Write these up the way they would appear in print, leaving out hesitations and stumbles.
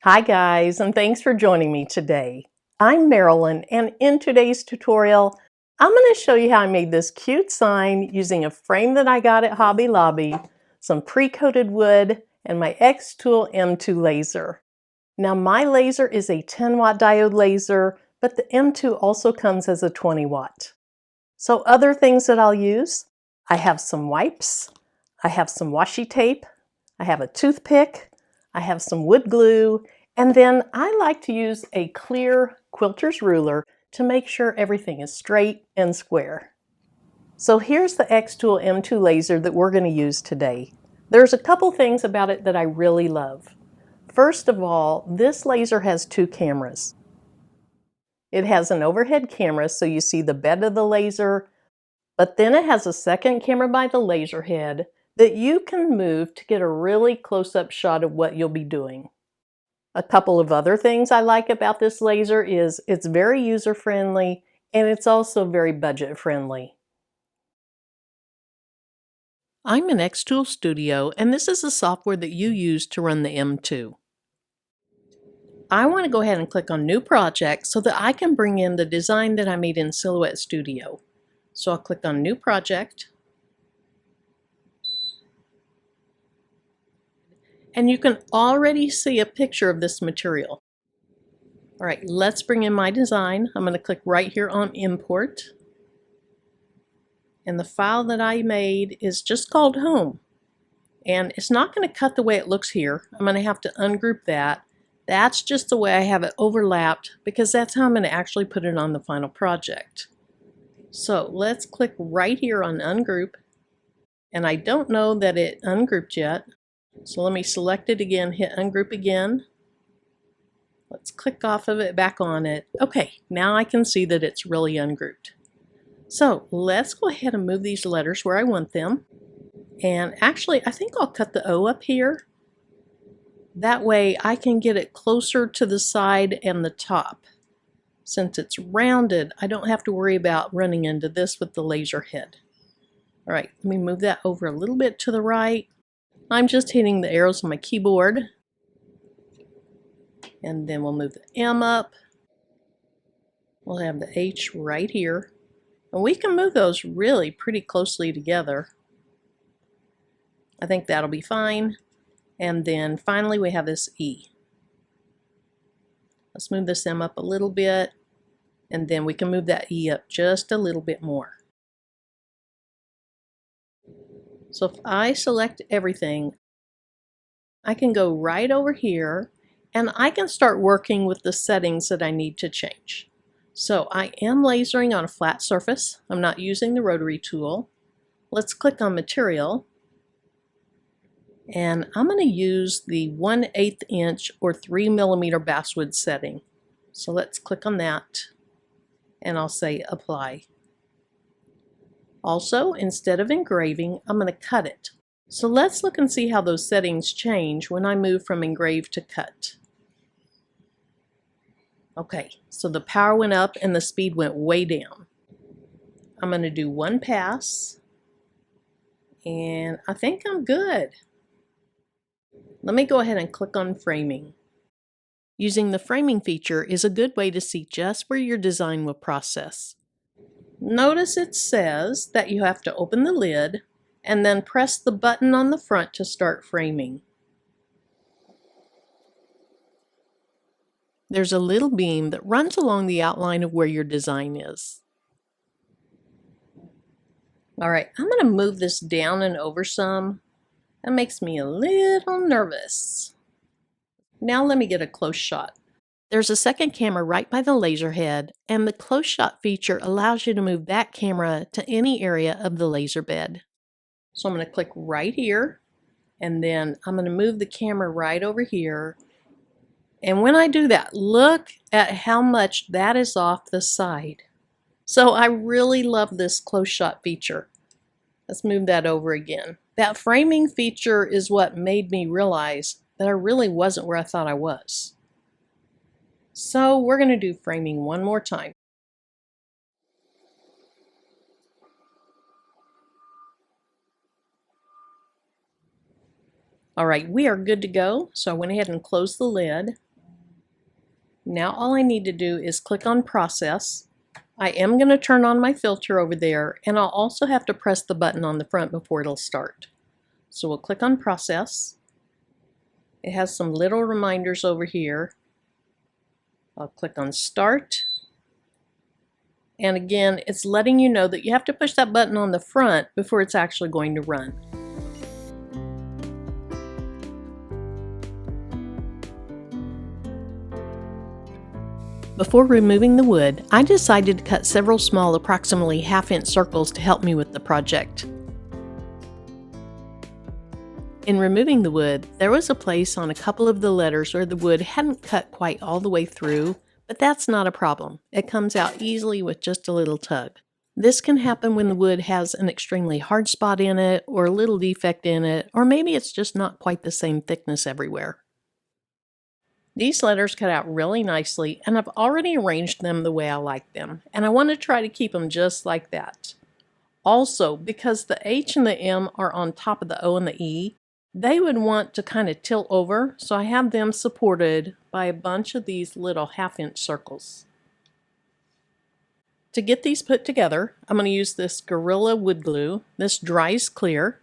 Hi guys, and thanks for joining me today. I'm Marilyn, and in today's tutorial, I'm going to show you how I made this cute sign using a frame that I got at Hobby Lobby, some pre-coated wood, and my xTool M2 laser. Now my laser is a 10-watt diode laser, but the M2 also comes as a 20-watt. So other things that I'll use, I have some wipes, I have some washi tape, I have a toothpick, I have some wood glue, and then I like to use a clear quilter's ruler to make sure everything is straight and square. So here's the xTool M2 laser that we're going to use today. There's a couple things about it that I really love. First of all, this laser has two cameras. It has an overhead camera so you see the bed of the laser, but then it has a second camera by the laser head that you can move to get a really close-up shot of what you'll be doing. A couple of other things I like about this laser is it's very user-friendly and it's also very budget-friendly. I'm in xTool Studio, and this is the software that you use to run the M2. I want to go ahead and click on New Project so that I can bring in the design that I made in Silhouette Studio. So I'll click on New Project. And you can already see a picture of this material. All right, let's bring in my design. I'm going to click right here on Import. And the file that I made is just called Home. And it's not going to cut the way it looks here. I'm going to have to ungroup that. That's just the way I have it overlapped because that's how I'm going to actually put it on the final project. So let's click right here on Ungroup. And I don't know that it ungrouped yet. So let me select it again, hit Ungroup again. Let's click off of it, back on it. Okay, now I can see that it's really ungrouped. So let's go ahead and move these letters where I want them. And actually, I think I'll cut the O up here. That way I can get it closer to the side and the top. Since it's rounded, I don't have to worry about running into this with the laser head. All right, let me move that over a little bit to the right. I'm just hitting the arrows on my keyboard. And then we'll move the M up. We'll have the H right here. And we can move those really pretty closely together. I think that'll be fine. And then finally we have this E. Let's move this M up a little bit. And then we can move that E up just a little bit more. So if I select everything, I can go right over here and I can start working with the settings that I need to change. So I am lasering on a flat surface. I'm not using the rotary tool. Let's click on Material. And I'm going to use the 1/8 inch or 3 millimeter basswood setting. So let's click on that and I'll say Apply. Also, instead of engraving, I'm going to cut it. So let's look and see how those settings change when I move from engrave to cut. Okay, so the power went up and the speed went way down. I'm going to do one pass and I think I'm good. Let me go ahead and click on Framing. Using the framing feature is a good way to see just where your design will process. Notice it says that you have to open the lid and then press the button on the front to start framing. There's a little beam that runs along the outline of where your design is. All right, I'm going to move this down and over some. That makes me a little nervous. Now let me get a close shot. There's a second camera right by the laser head, and the close shot feature allows you to move that camera to any area of the laser bed. So I'm going to click right here, and then I'm going to move the camera right over here. And when I do that, look at how much that is off the side. So I really love this close shot feature. Let's move that over again. That framing feature is what made me realize that I really wasn't where I thought I was. So we're going to do framing one more time. All right, we are good to go. So I went ahead and closed the lid. Now all I need to do is click on Process. I am going to turn on my filter over there, and I'll also have to press the button on the front before it'll start. So we'll click on Process. It has some little reminders over here. I'll click on Start. And again, it's letting you know that you have to push that button on the front before it's actually going to run. Before removing the wood, I decided to cut several small, approximately half-inch circles to help me with the project. In removing the wood, there was a place on a couple of the letters where the wood hadn't cut quite all the way through, but that's not a problem. It comes out easily with just a little tug. This can happen when the wood has an extremely hard spot in it, or a little defect in it, or maybe it's just not quite the same thickness everywhere. These letters cut out really nicely, and I've already arranged them the way I like them, and I want to try to keep them just like that. Also, because the H and the M are on top of the O and the E, they would want to kind of tilt over, so I have them supported by a bunch of these little half-inch circles. To get these put together, I'm going to use this Gorilla wood glue. This dries clear.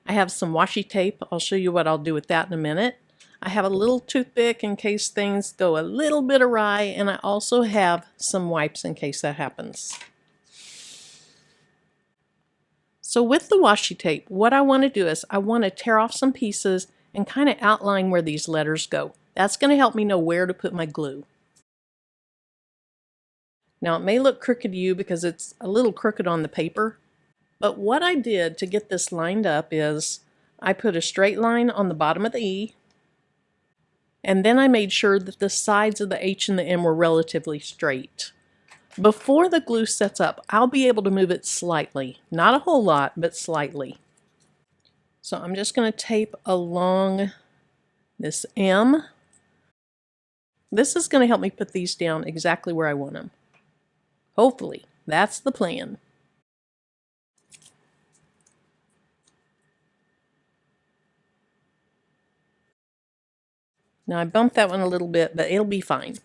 I have some washi tape. I'll show you what I'll do with that in a minute. I have a little toothpick in case things go a little bit awry, and I also have some wipes in case that happens. So with the washi tape, what I want to do is I want to tear off some pieces and kind of outline where these letters go. That's going to help me know where to put my glue. Now it may look crooked to you because it's a little crooked on the paper, but what I did to get this lined up is I put a straight line on the bottom of the E, and then I made sure that the sides of the H and the M were relatively straight. Before the glue sets up, I'll be able to move it slightly. Not a whole lot, but slightly. So I'm just going to tape along this M. This is going to help me put these down exactly where I want them. Hopefully, that's the plan. Now I bumped that one a little bit, but it'll be fine.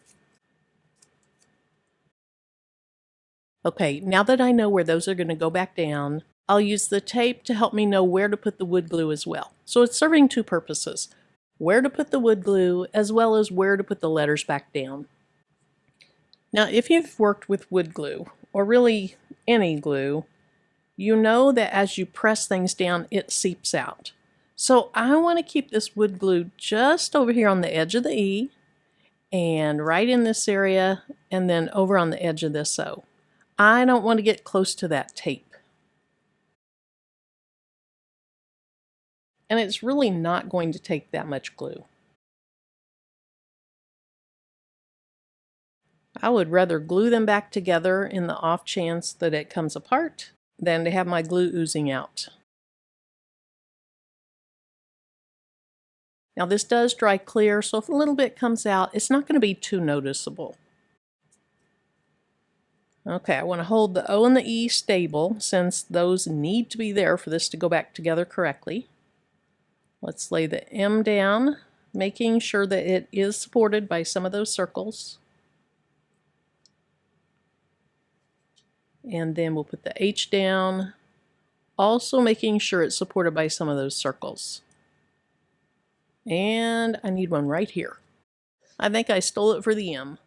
Okay, now that I know where those are going to go back down, I'll use the tape to help me know where to put the wood glue as well. So it's serving two purposes: where to put the wood glue as well as where to put the letters back down. Now if you've worked with wood glue, or really any glue, you know that as you press things down, it seeps out. So I want to keep this wood glue just over here on the edge of the E, and right in this area, and then over on the edge of this O. I don't want to get close to that tape. And it's really not going to take that much glue. I would rather glue them back together in the off chance that it comes apart than to have my glue oozing out. Now this does dry clear, so if a little bit comes out, it's not going to be too noticeable. Okay, I want to hold the O and the E stable since those need to be there for this to go back together correctly. Let's lay the M down, making sure that it is supported by some of those circles. And then we'll put the H down, also making sure it's supported by some of those circles. And I need one right here. I think I stole it for the M.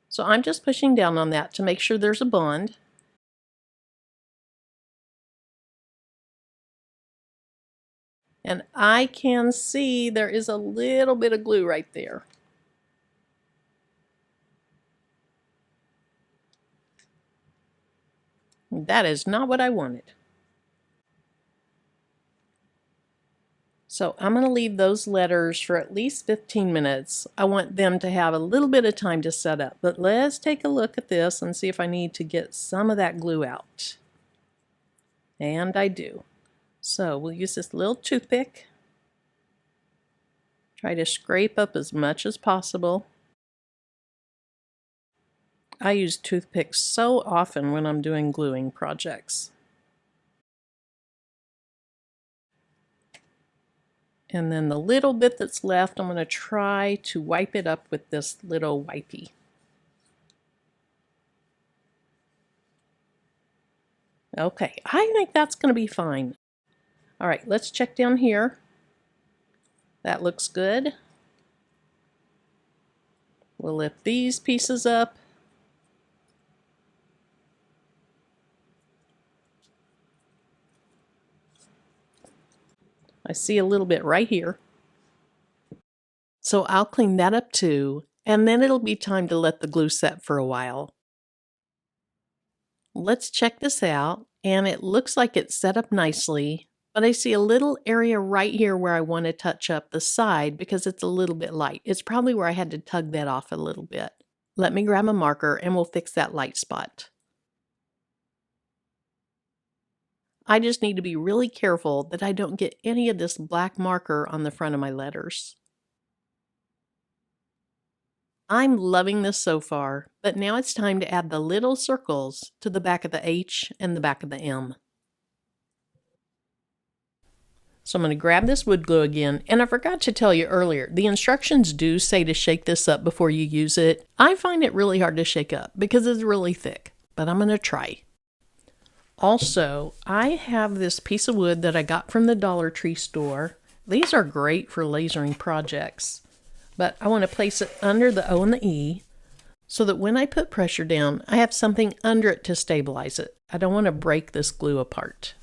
So I'm just pushing down on that to make sure there's a bond. And I can see there is a little bit of glue right there. That is not what I wanted. So I'm going to leave those letters for at least 15 minutes. I want them to have a little bit of time to set up. But let's take a look at this and see if I need to get some of that glue out. And I do. So we'll use this little toothpick. Try to scrape up as much as possible. I use toothpicks so often when I'm doing gluing projects. And then the little bit that's left, I'm going to try to wipe it up with this little wipey. Okay, I think that's going to be fine. All right, let's check down here. That looks good. We'll lift these pieces up. I see a little bit right here. So I'll clean that up too, and then it'll be time to let the glue set for a while. Let's check this out, and it looks like it's set up nicely, but I see a little area right here where I want to touch up the side because it's a little bit light. It's probably where I had to tug that off a little bit. Let me grab a marker and we'll fix that light spot. I just need to be really careful that I don't get any of this black marker on the front of my letters. I'm loving this so far, but now it's time to add the little circles to the back of the H and the back of the M. So I'm going to grab this wood glue again, and I forgot to tell you earlier, the instructions do say to shake this up before you use it. I find it really hard to shake up because it's really thick, but I'm going to try. Also, I have this piece of wood that I got from the Dollar Tree store. These are great for lasering projects, but I want to place it under the O and the E so that when I put pressure down, I have something under it to stabilize it. I don't want to break this glue apart.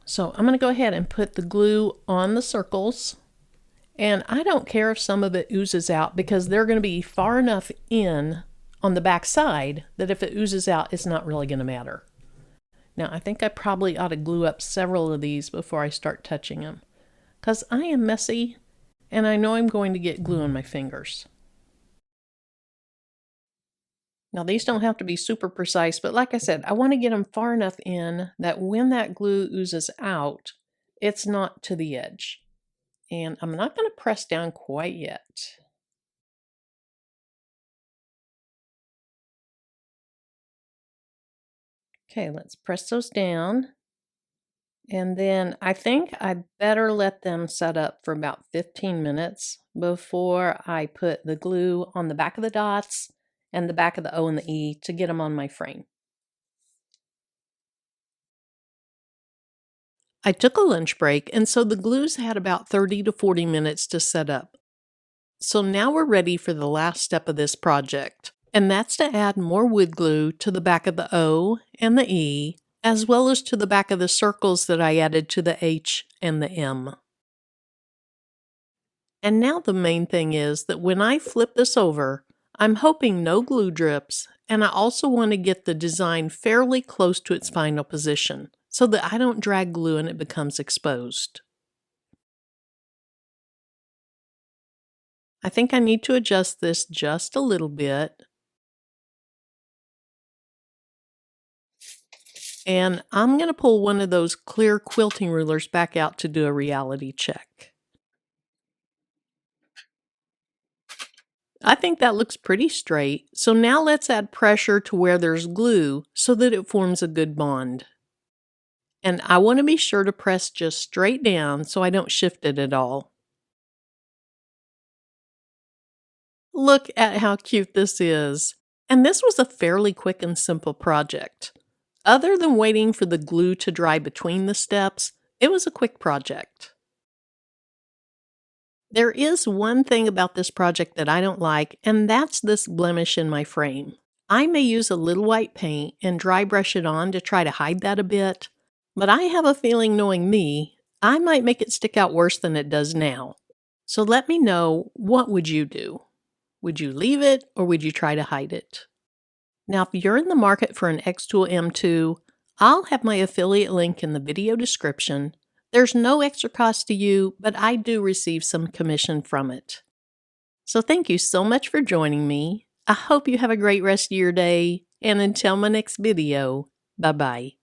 So I'm going to go ahead and put the glue on the circles, and I don't care if some of it oozes out because they're going to be far enough in on the back side that if it oozes out, it's not really going to matter. Now, I think I probably ought to glue up several of these before I start touching them, because I am messy and I know I'm going to get glue on my fingers. Now, these don't have to be super precise, but like I said, I want to get them far enough in that when that glue oozes out, it's not to the edge. And I'm not going to press down quite yet. Okay, let's press those down. And then I think I better let them set up for about 15 minutes before I put the glue on the back of the dots and the back of the O and the E to get them on my frame. I took a lunch break, and so the glues had about 30 to 40 minutes to set up. So now we're ready for the last step of this project, and that's to add more wood glue to the back of the O and the E, as well as to the back of the circles that I added to the H and the M. And now the main thing is that when I flip this over, I'm hoping no glue drips, and I also want to get the design fairly close to its final position so that I don't drag glue and it becomes exposed. I think I need to adjust this just a little bit. And I'm going to pull one of those clear quilting rulers back out to do a reality check. I think that looks pretty straight, so now let's add pressure to where there's glue so that it forms a good bond. And I want to be sure to press just straight down so I don't shift it at all. Look at how cute this is. And this was a fairly quick and simple project. Other than waiting for the glue to dry between the steps, it was a quick project. There is one thing about this project that I don't like, and that's this blemish in my frame. I may use a little white paint and dry brush it on to try to hide that a bit, but I have a feeling, knowing me, I might make it stick out worse than it does now. So let me know, what would you do? Would you leave it or would you try to hide it? Now, if you're in the market for an xTool M2, I'll have my affiliate link in the video description. There's no extra cost to you, but I do receive some commission from it. So thank you so much for joining me. I hope you have a great rest of your day, and until my next video, bye-bye.